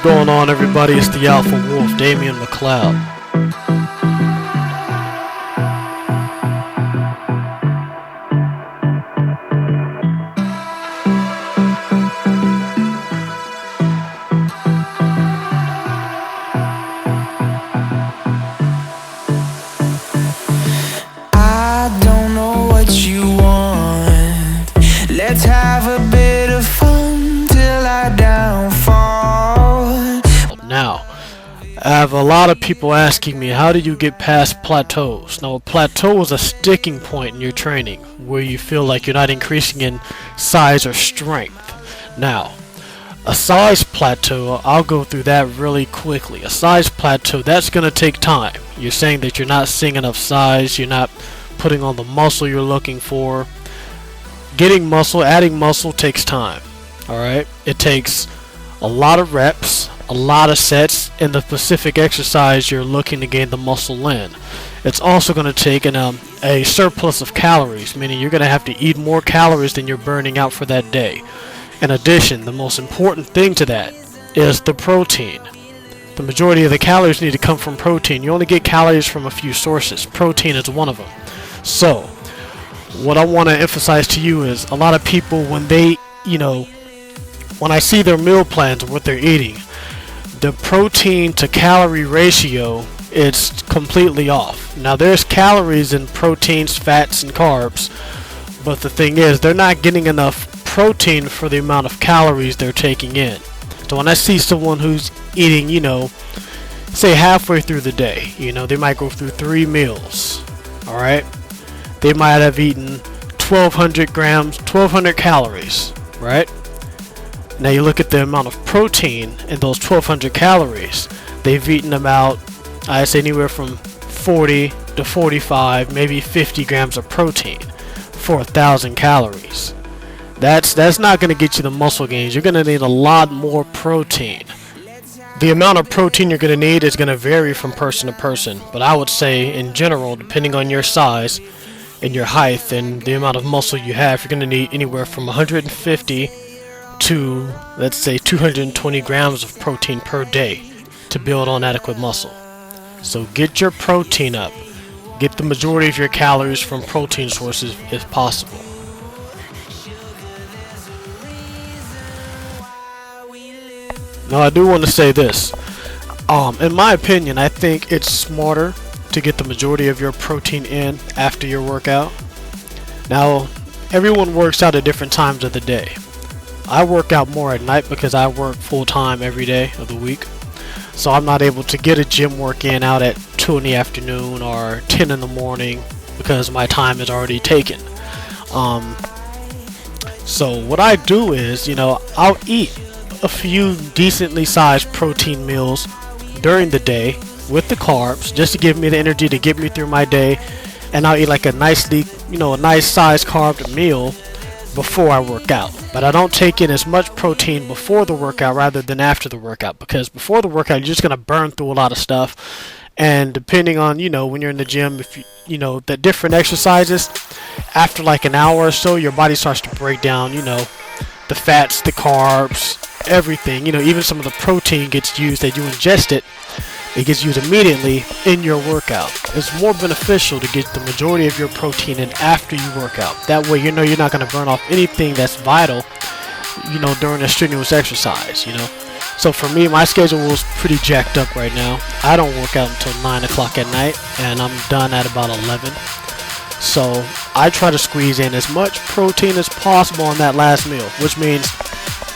going on, everybody? It's the Alpha Wolf, Dameon Macleod. I don't know what you want. Let's have a bit of fun till I downfall. Now, I have a lot of people asking me, how do you get past plateaus? Now, a plateau is a sticking point in your training where you feel like you're not increasing in size or strength. Now, a size plateau, I'll go through that really quickly. A size plateau, that's going to take time. You're saying that you're not seeing enough size, you're not putting on the muscle you're looking for. Getting muscle, adding muscle takes time. Alright? It takes a lot of reps, a lot of sets in the specific exercise you're looking to gain the muscle in. It's also going to take a surplus of calories, meaning you're going to have to eat more calories than you're burning out for that day. In addition, the most important thing to that is the protein. The majority of the calories need to come from protein. You only get calories from a few sources. Protein is one of them. So, what I want to emphasize to you is a lot of people, when they, when I see their meal plans and what they're eating, the protein to calorie ratio is completely off. Now, there's calories in proteins, fats, and carbs, but the thing is, they're not getting enough protein for the amount of calories they're taking in. So when I see someone who's eating, say halfway through the day, they might go through 3 meals, alright? They might have eaten 1,200 calories, right? Now you look at the amount of protein in those 1,200 calories. They've eaten about, I say, anywhere from 40 to 45, maybe 50 grams of protein for 1,000 calories. That's not going to get you the muscle gains. You're going to need a lot more protein. The amount of protein you're going to need is going to vary from person to person, but I would say in general, depending on your size and your height and the amount of muscle you have, you're going to need anywhere from 150 to, let's say, 220 grams of protein per day to build on adequate muscle. So get your protein up. Get the majority of your calories from protein sources if possible. Now, I do want to say this. In my opinion, I think it's smarter to get the majority of your protein in after your workout. Now, everyone works out at different times of the day. I work out more at night because I work full-time every day of the week. So I'm not able to get a gym work in out at 2 in the afternoon or 10 in the morning because my time is already taken. So what I do is, I'll eat a few decently sized protein meals during the day with the carbs just to give me the energy to get me through my day, and I'll eat like a nice size carb meal before I work out. But I don't take in as much protein before the workout rather than after the workout, because before the workout you're just going to burn through a lot of stuff, and depending on when you're in the gym, if the different exercises, after like an hour or so your body starts to break down the fats, the carbs, everything, even some of the protein gets used that you ingest it gets used immediately in your workout. It's more beneficial to get the majority of your protein in after you work out. That way you're not going to burn off anything that's vital during a strenuous exercise. So for me, my schedule is pretty jacked up right now. I don't work out until 9 o'clock at night, and I'm done at about 11. So I try to squeeze in as much protein as possible on that last meal, which means,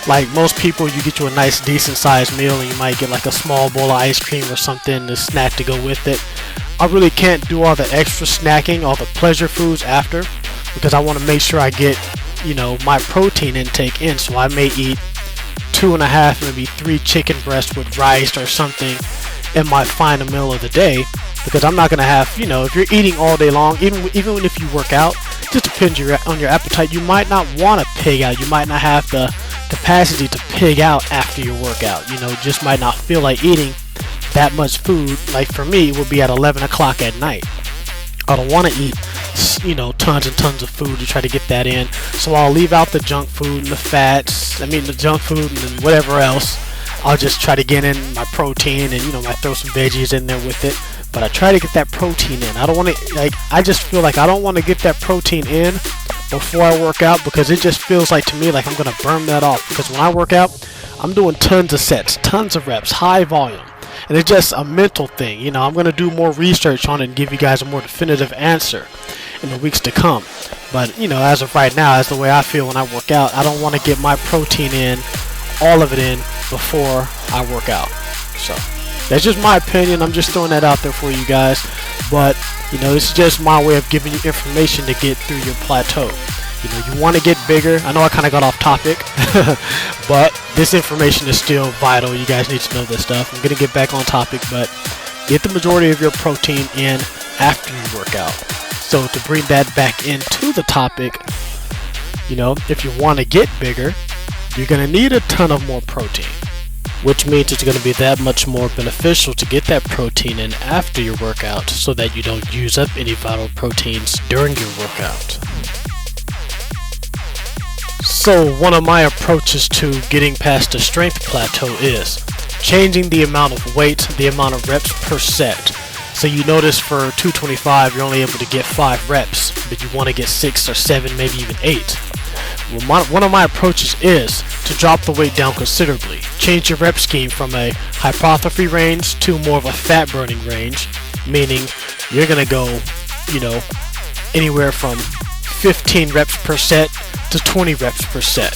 like most people, you get you a nice decent sized meal and you might get like a small bowl of ice cream or something, a snack to go with it. I really can't do all the extra snacking, all the pleasure foods after, because I want to make sure I get my protein intake in. So I may eat 2.5, maybe 3 chicken breasts with rice or something in my final meal of the day, because I'm not going to have, if you're eating all day long, even if you work out, it just depends on your appetite. You might not want to pig out. You might not have the capacity to pig out after your workout. Just might not feel like eating that much food. Like for me, it would be at 11 o'clock at night. I don't want to eat, tons and tons of food to try to get that in. So I'll leave out the junk food and the fats. The junk food and whatever else. I'll just try to get in my protein and, might throw some veggies in there with it. But I try to get that protein in. I don't want to, I just feel like I don't want to get that protein in before I work out, because it just feels like to me like I'm going to burn that off. Because when I work out, I'm doing tons of sets, tons of reps, high volume. And it's just a mental thing. I'm going to do more research on it and give you guys a more definitive answer in the weeks to come. But, as of right now, as the way I feel when I work out, I don't want to get my protein in, all of it in, before I work out. So that's just my opinion. I'm just throwing that out there for you guys. But, this is just my way of giving you information to get through your plateau. You want to get bigger. I know I kind of got off topic, but this information is still vital. You guys need to know this stuff. I'm going to get back on topic, but get the majority of your protein in after you work out. So to bring that back into the topic, if you want to get bigger, you're going to need a ton of more protein, which means it's going to be that much more beneficial to get that protein in after your workout so that you don't use up any vital proteins during your workout. So one of my approaches to getting past the strength plateau is changing the amount of weight, the amount of reps per set. So you notice for 225 you're only able to get 5 reps, but you want to get 6 or 7, maybe even 8. Well, one of my approaches is to drop the weight down considerably. Change your rep scheme from a hypertrophy range to more of a fat burning range, meaning you're going to go, anywhere from 15 reps per set to 20 reps per set.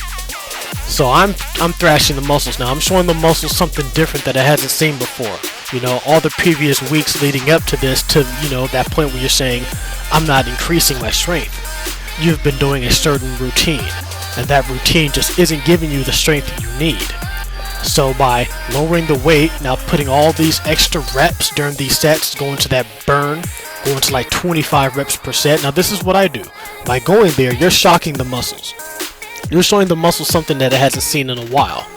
So I'm thrashing the muscles now. I'm showing the muscles something different that it hasn't seen before. All the previous weeks leading up to this, to that point where you're saying I'm not increasing my strength. You've been doing a certain routine, and that routine just isn't giving you the strength that you need. So by lowering the weight, now putting all these extra reps during these sets, going to that burn, going to like 25 reps per set. Now this is what I do. By going there, you're shocking the muscles. You're showing the muscles something that it hasn't seen in a while.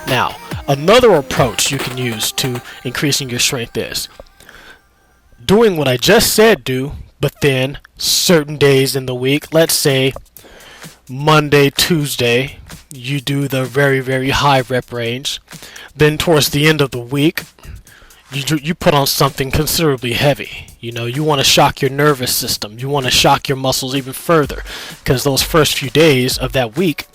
Now, another approach you can use to increasing your strength is doing what I just said do, but then certain days in the week, let's say Monday, Tuesday, you do the very, very high rep range. Then towards the end of the week, you put on something considerably heavy. You want to shock your nervous system. You want to shock your muscles even further, because those first few days of that week,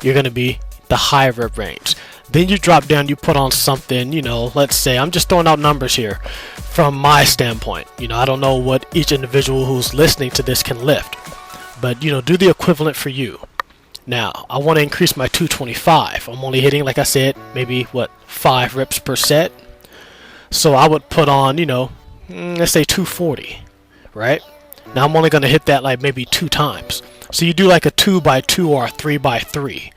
you're going to be the high rep range. Then you drop down, you put on something, let's say, I'm just throwing out numbers here from my standpoint. I don't know what each individual who's listening to this can lift, but, do the equivalent for you. Now, I want to increase my 225. I'm only hitting, like I said, maybe, 5 reps per set. So I would put on, let's say 240, right? Now I'm only going to hit that like maybe 2 times. So you do like a 2x2 or a 3x3.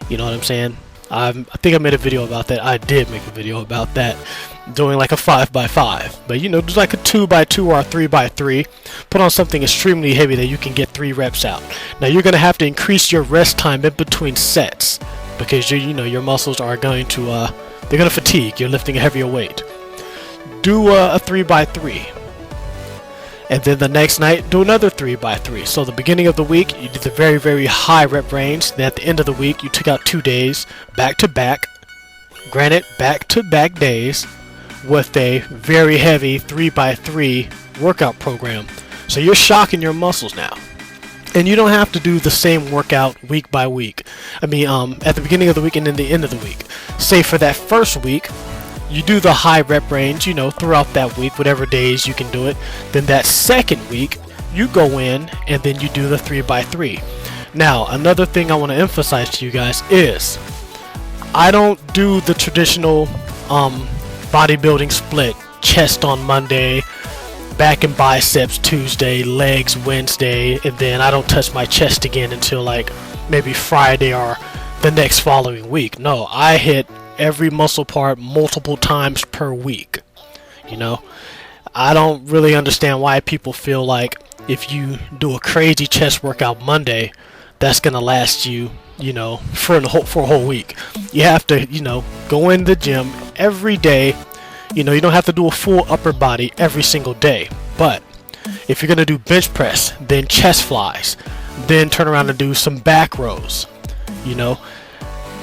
You know what I'm saying? I think I made a video about that. I did make a video about that, doing like a 5x5. But do like a 2x2 or a 3x3. Put on something extremely heavy that you can get 3 reps out. Now you're going to have to increase your rest time in between sets, because your muscles are going to they're going to fatigue. You're lifting a heavier weight. Do a 3x3, and then the next night do another 3x3. So the beginning of the week you did the very, very high rep range. Then at the end of the week you took out 2 days back to back, granted back to back days, with a very heavy 3x3 workout program. So you're shocking your muscles now, and you don't have to do the same workout week by week. At the beginning of the week and then the end of the week. Say for that first week you do the high rep range, throughout that week, whatever days you can do it. Then that second week, you go in and then you do the 3x3. Now, another thing I want to emphasize to you guys is I don't do the traditional bodybuilding split. Chest on Monday, back and biceps Tuesday, legs Wednesday, and then I don't touch my chest again until like maybe Friday or the next following week. No, I hit every muscle part multiple times per week. I don't really understand why people feel like if you do a crazy chest workout Monday, that's gonna last you, for a whole week. You have to, go in the gym every day. You don't have to do a full upper body every single day, but if you're gonna do bench press, then chest flies, then turn around and do some back rows,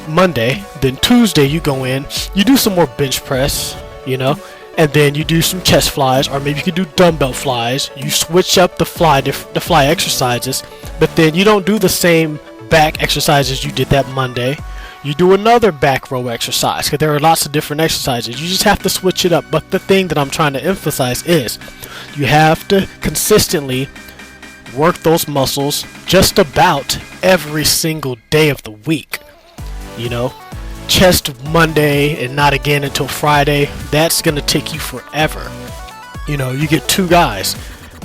Monday. Then Tuesday you go in, you do some more bench press, you know, and then you do some chest flies, or maybe you can do dumbbell flies. You switch up the fly exercises, but then you don't do the same back exercises you did that Monday. You do another back row exercise, because there are lots of different exercises. You just have to switch it up. But the thing that I'm trying to emphasize is you have to consistently work those muscles just about every single day of the week. You know, chest Monday and not again until Friday, that's going to take you forever. You know, you get two guys.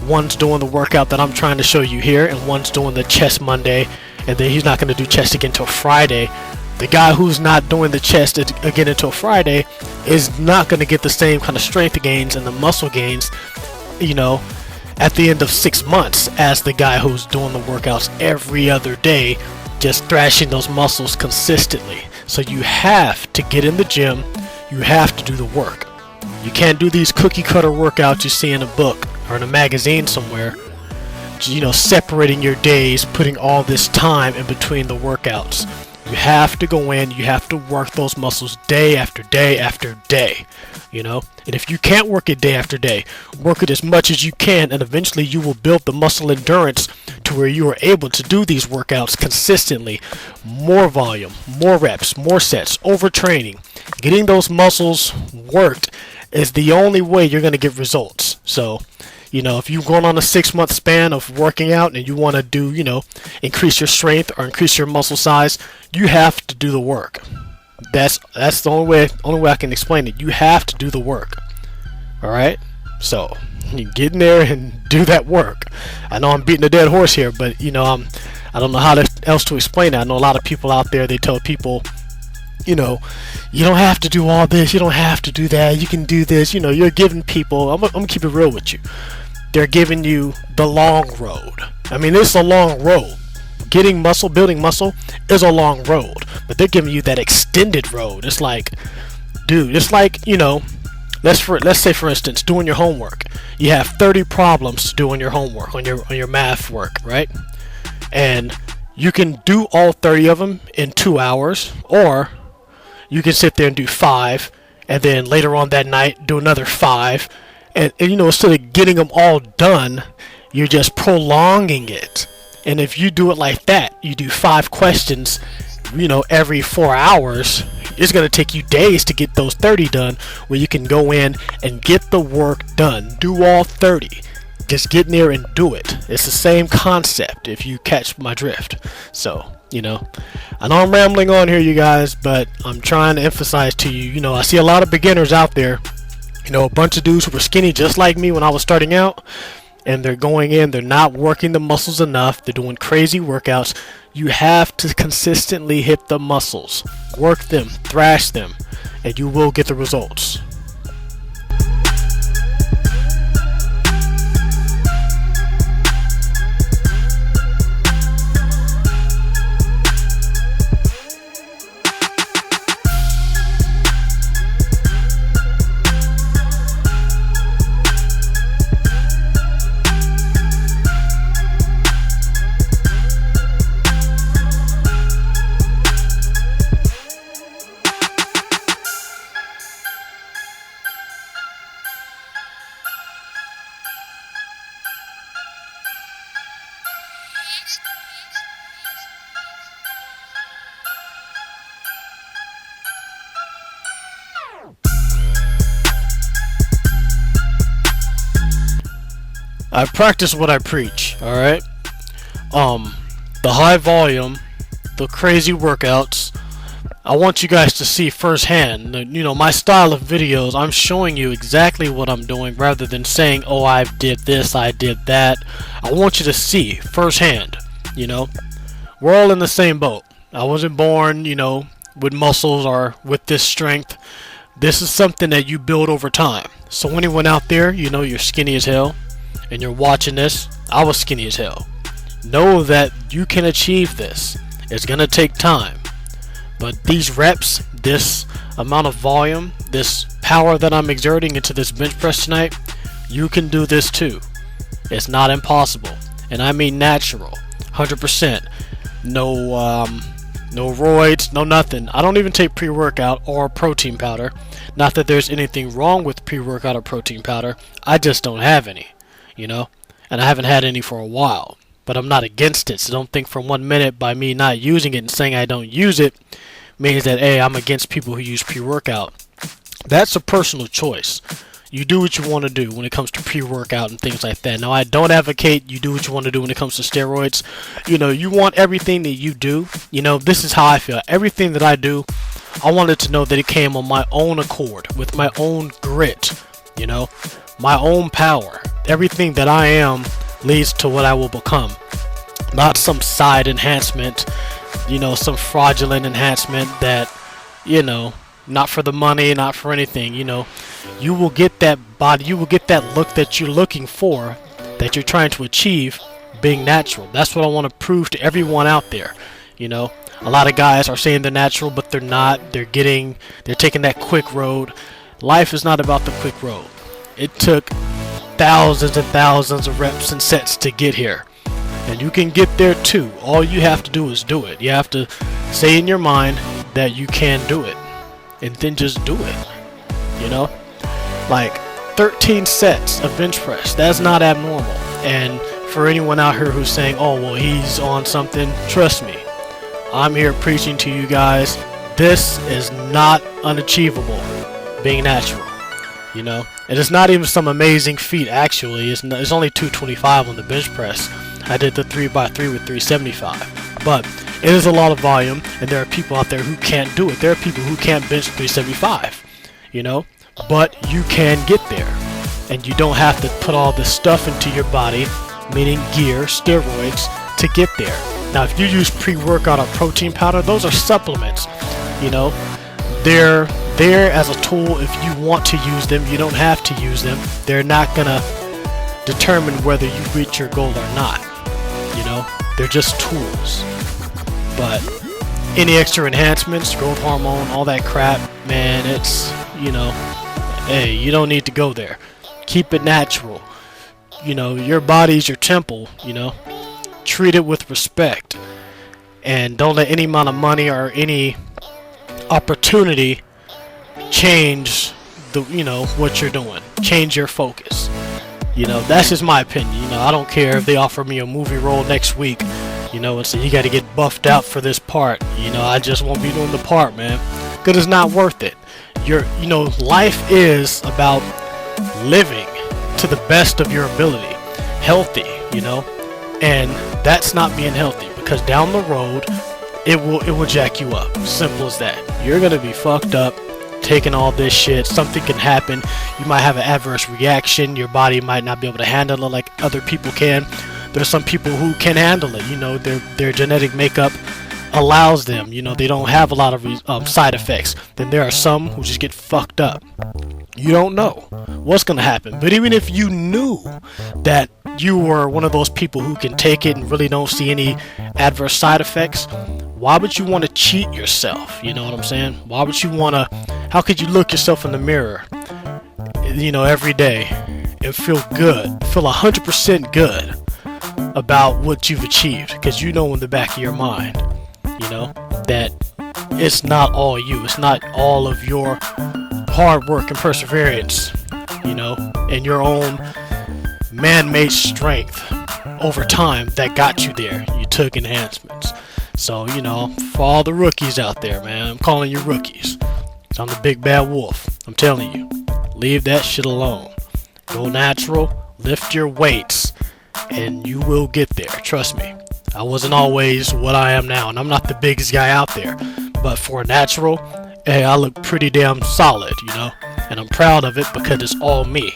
One's doing the workout that I'm trying to show you here, and one's doing the chest Monday, and then he's not going to do chest again until Friday. The guy who's not doing the chest again until Friday is not going to get the same kind of strength gains and the muscle gains, you know, at the end of 6 months as the guy who's doing the workouts every other day, just thrashing those muscles consistently. So you have to get in the gym, you have to do the work. You can't do these cookie cutter workouts you see in a book or in a magazine somewhere, you know, separating your days, putting all this time in between the workouts. You have to go in, you have to work those muscles day after day after day, you know. And if you can't work it day after day, work it as much as you can, and eventually you will build the muscle endurance to where you are able to do these workouts consistently. More volume, more reps, more sets, overtraining. Getting those muscles worked is the only way you're going to get results. So, you know, if you're going on a 6-month span of working out and you want to do, you know, increase your strength or increase your muscle size, you have to do the work. That's the only way I can explain it. You have to do the work. All right? So, you get in there and do that work. I know I'm beating a dead horse here, but, you know, I don't know how else to explain it. I know a lot of people out there, they tell people, you know, you don't have to do all this, you don't have to do that, you can do this. You know, you're giving people, I'm gonna keep it real with you, they're giving you the long road. I mean, it's a long road. Getting muscle, building muscle is a long road, but they're giving you that extended road. It's like, dude, it's like, you know, let's say for instance, doing your homework. You have 30 problems to do on your homework, on your math work, right? And you can do all 30 of them in 2 hours, or you can sit there and do 5, and then later on that night do another 5, and you know, instead of getting them all done, you're just prolonging it. And if you do it like that, you do 5 questions, you know, every 4 hours, it's going to take you days to get those 30 done, where you can go in and get the work done. Do all 30. Just get in there and do it. It's the same concept, if you catch my drift. So, you know, I know I'm rambling on here, you guys, but I'm trying to emphasize to you, you know, I see a lot of beginners out there, you know, a bunch of dudes who were skinny just like me when I was starting out, and they're going in, they're not working the muscles enough, they're doing crazy workouts. You have to consistently hit the muscles, work them, thrash them, and you will get the results. I practice what I preach, alright? The high volume, the crazy workouts, I want you guys to see firsthand. You know, my style of videos, I'm showing you exactly what I'm doing rather than saying, oh, I did this, I did that. I want you to see firsthand, you know? We're all in the same boat. I wasn't born, you know, with muscles or with this strength. This is something that you build over time. So anyone out there, you know, you're skinny as hell, and you're watching this, I was skinny as hell. Know that you can achieve this. It's gonna take time, but these reps, this amount of volume, this power that I'm exerting into this bench press tonight, you can do this too. It's not impossible, and I mean natural, 100%. No No roids, no nothing. I don't even take pre-workout or protein powder. Not that there's anything wrong with pre-workout or protein powder. I just don't have any, you know? And I haven't had any for a while. But I'm not against it, so don't think for 1 minute by me not using it and saying I don't use it means that, hey, I'm against people who use pre-workout. That's a personal choice. You do what you want to do when it comes to pre-workout and things like that. Now, I don't advocate you do what you want to do when it comes to steroids. You know, you want everything that you do. You know, this is how I feel. Everything that I do, I wanted to know that it came on my own accord, with my own grit, you know, my own power. Everything that I am leads to what I will become. Not some side enhancement, you know, some fraudulent enhancement that, you know, not for the money, not for anything, you know. You will get that body, you will get that look that you're looking for, that you're trying to achieve, being natural. That's what I want to prove to everyone out there, you know. A lot of guys are saying they're natural, but they're not. They're taking that quick road. Life is not about the quick road. It took thousands and thousands of reps and sets to get here. And you can get there too. All you have to do is do it. You have to say in your mind that you can do it. And then just do it. You know? Like 13 sets of bench press. That's not abnormal. And for anyone out here who's saying, oh, well, he's on something, trust me. I'm here preaching to you guys. This is not unachievable. Being natural. You know? And it's not even some amazing feat, actually. It's only 225 on the bench press. I did the 3x3 with 375. But it is a lot of volume, and there are people out there who can't do it. There are people who can't bench 375, you know? But you can get there. And you don't have to put all this stuff into your body, meaning gear, steroids, to get there. Now, if you use pre-workout or protein powder, those are supplements, you know? They're there as a tool if you want to use them. You don't have to use them. They're not gonna determine whether you reach your goal or not. You know, they're just tools. But any extra enhancements, growth hormone, all that crap, man, it's, you know, hey, you don't need to go there. Keep it natural. You know, your body's your temple, you know. Treat it with respect. And don't let any amount of money or any opportunity change the, you know, what you're doing. Change your focus. You know, that's just my opinion. You know, I don't care if they offer me a movie role next week, you know, and say you got to get buffed out for this part. You know, I just won't be doing the part, man, because it's not worth it. You know, life is about living to the best of your ability, healthy, you know, and that's not being healthy, because down the road it will jack you up. Simple as that. You're gonna be fucked up taking all this shit. Something can happen. You might have an adverse reaction. Your body might not be able to handle it like other people can. There's some people who can handle it. You know, their genetic makeup allows them. You know, they don't have a lot of side effects. Then there are some who just get fucked up. You don't know what's gonna happen. But even if you knew that you were one of those people who can take it and really don't see any adverse side effects, why would you want to cheat yourself? You know what I'm saying? Why would you want to, how could you look yourself in the mirror, you know, every day and feel good, feel 100% good about what you've achieved? Because you know in the back of your mind, you know, that it's not all you. It's not all of your hard work and perseverance, you know, and your own man-made strength over time that got you there. You took enhancements. So, you know, for all the rookies out there, man, I'm calling you rookies. I'm the big bad wolf. I'm telling you, leave that shit alone. Go natural, lift your weights, and you will get there. Trust me. I wasn't always what I am now, and I'm not the biggest guy out there. But for a natural, hey, I look pretty damn solid, you know? And I'm proud of it because it's all me.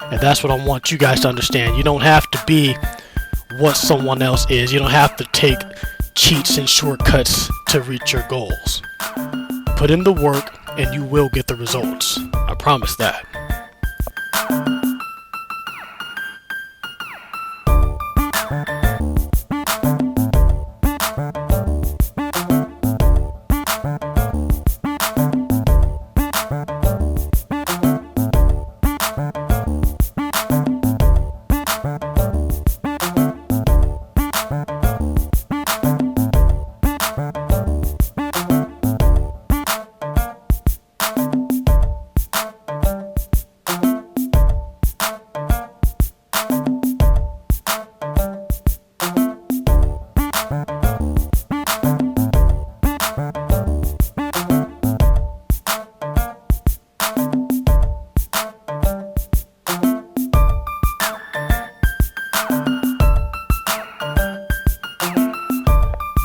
And that's what I want you guys to understand. You don't have to be what someone else is. You don't have to take cheats and shortcuts to reach your goals. Put in the work and you will get the results. I promise that.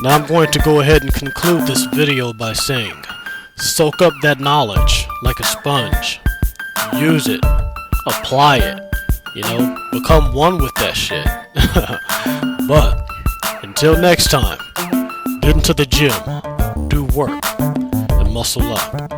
Now I'm going to go ahead and conclude this video by saying, soak up that knowledge like a sponge. Use it. Apply it. Become one with that shit. But, until next time, get into the gym, do work, and muscle up.